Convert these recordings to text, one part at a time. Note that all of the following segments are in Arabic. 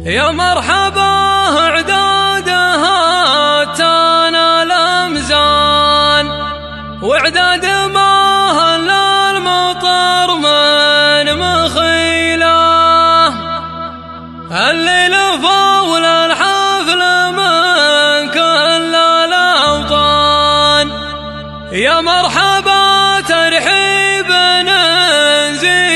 يا مرحبا اعدادها تانا الامزان واعداد ما هل المطر من مخيله الليل فول الحفل من كل الاوطان يا مرحبا ترحيب نزيدك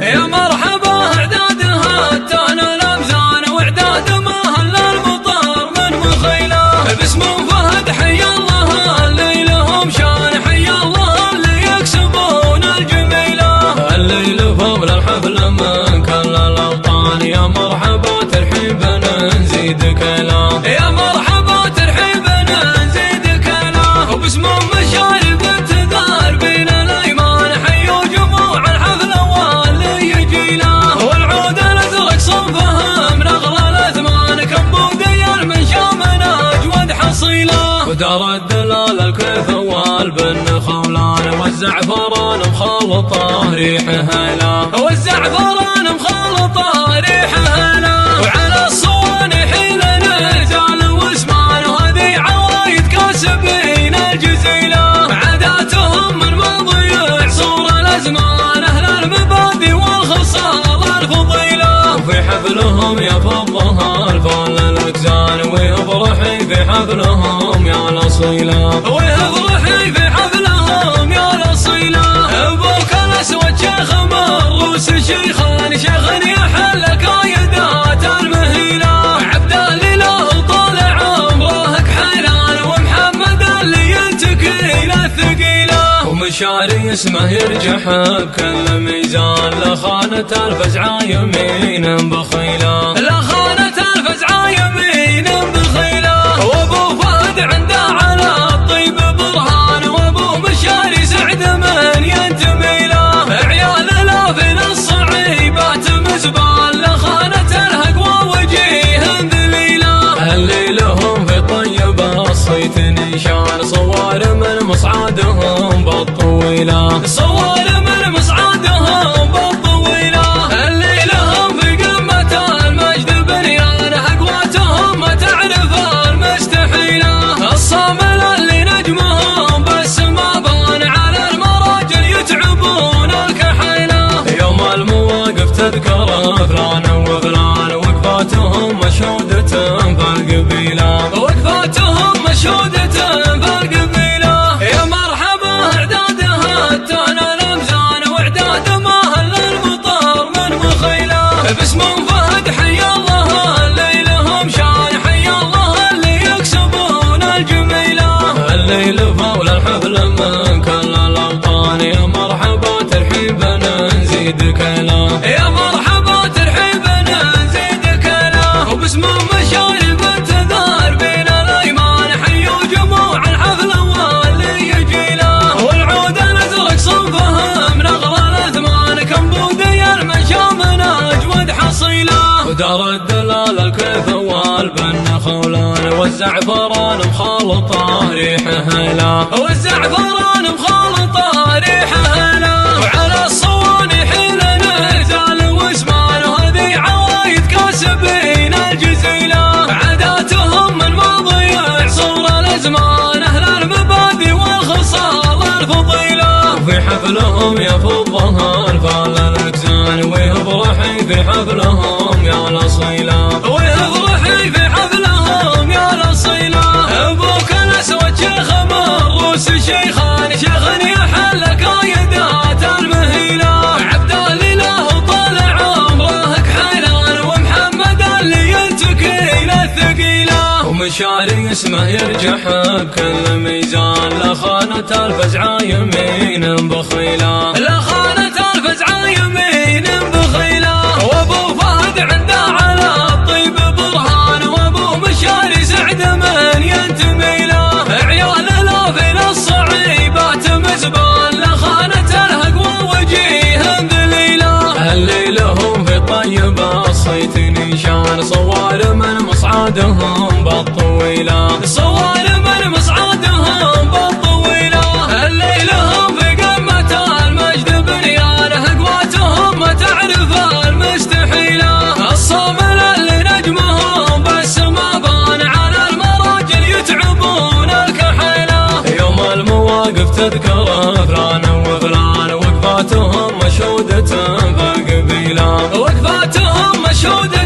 يا مرحبا اعدادها تانا الامزان واعداد ما هل المطر من مخيله باسم فهد حي الله اللي لهم شان حي الله اللي يكسبون الجميله الليل فول الحفل من كل الاوطان يا مرحبا ترحيب نزيدك له يا مرحبا ترحيب نزيدك له وباسم مشارب التذار بين الايمان حيوا جموع الحفل والعود الازرق صنفها من اغلى الاثمان كمبودي المنشا من اجود حصيله ودار الدلال الكيف والبن خولان والزعفران مخلطه ريحها لا والزعفران مخلطه ريحها لا وعلى الصواني حين نزال واسمان وهذه عوايد كاسبين الجزيله عاداتهم من مضيع صور الازمان اهل المبادئ والخصال الفضيله وفي حفلهم يفضها الفال الاكزان ويفرحي في حفلهم يا الاصيله ويفرحي في حفلهم يا الاصيله ابوك الاسود شيخ مروس شيخان شيخ يحل كايدات المهيله عبد الله طالع عمره كحيلان ومحمد اللي ينتكي الثقيله ومشاري اسمه يرجح بكل ميزان لا خانة الفزعة يمين بخيله لا خانة الفزعة يمين بخيله وابو فهد عنده على الطيب برهان وابو مشاري سعد من ينتمي له عيال الافل الصعيبات مزبال لا خانة الهقوى وجيه ذليله اللي لهم في طيب الصيت نشان صور من مصعدهم بالطويله صور من مصعدهم بالطويله اللي لهم في قمة المجد بنيان هقواتهم ما تعرف المستحيله الصامل اللي نجمهم بس ما بان على المراجل يتعبون الكحيله يوم المواقف تذكر فلان وفلان وقفاتهم مشهودة فالقبيله وقفاتهم مشهودة فالقبيله يا مرحبا اعدادها تانا الامزان واعداد ما هل المطر من مخيله باسم فهد حي الله اللي لهم شان حي الله اللي يكسبون الجميله الليل فول الحفل من كل الاوطان يا مرحبا ترحيب نزيدك له يا مرحبا ترحيب نزيدك له وباسم مشارب التذار بين الايمان حيوا جموع الحفل واللي يجي له والعود الازرق صنفها من اغلى الاثمان كمبودي المنشا من اجود حصيله ودار الدلال الكيف والبن خولان والزعفران مخلطه ريحها لا والزعفران مخلطه ريحها لا وعلى الصواني حين نزال واسمان وهذه عوايد كاسبين الجزيله عاداتهم من مضيع صور الازمان اهل المبادئ والخصال الفضيله وفي حفلهم يفضها الفال الاكزان ويفرحي في حفلهم يا الاصيله ويفرحي في حفلهم يا الاصيله ابوك الاسود شيخ مروس شيخان شيخ يحل كايدات المهيله عبد الله طالع عمره كحيلان ومحمد اللي ينتكي الثقيله ومشاري اسمه يرجح بكل ميزان لا خانة الفزعة يمين بخيله لا خانة الفزعة يمين بخيله وابو فهد عنده على الطيب برهان وابو مشاري سعد من ينتمي له عيال الافل الصعيبات مزبال لا خانة الهقوى وجيه ذليله اللي لهم في طيب الصيت نشان صور من مصعدهم بالطويله صور من مصعدهم بالطويله اللي لهم في قمة المجد بنيان هقواتهم ما تعرف تذكر فلان وفلان وقفاتهم مشهودة بالقبيلة، وقفاتهم مشهودة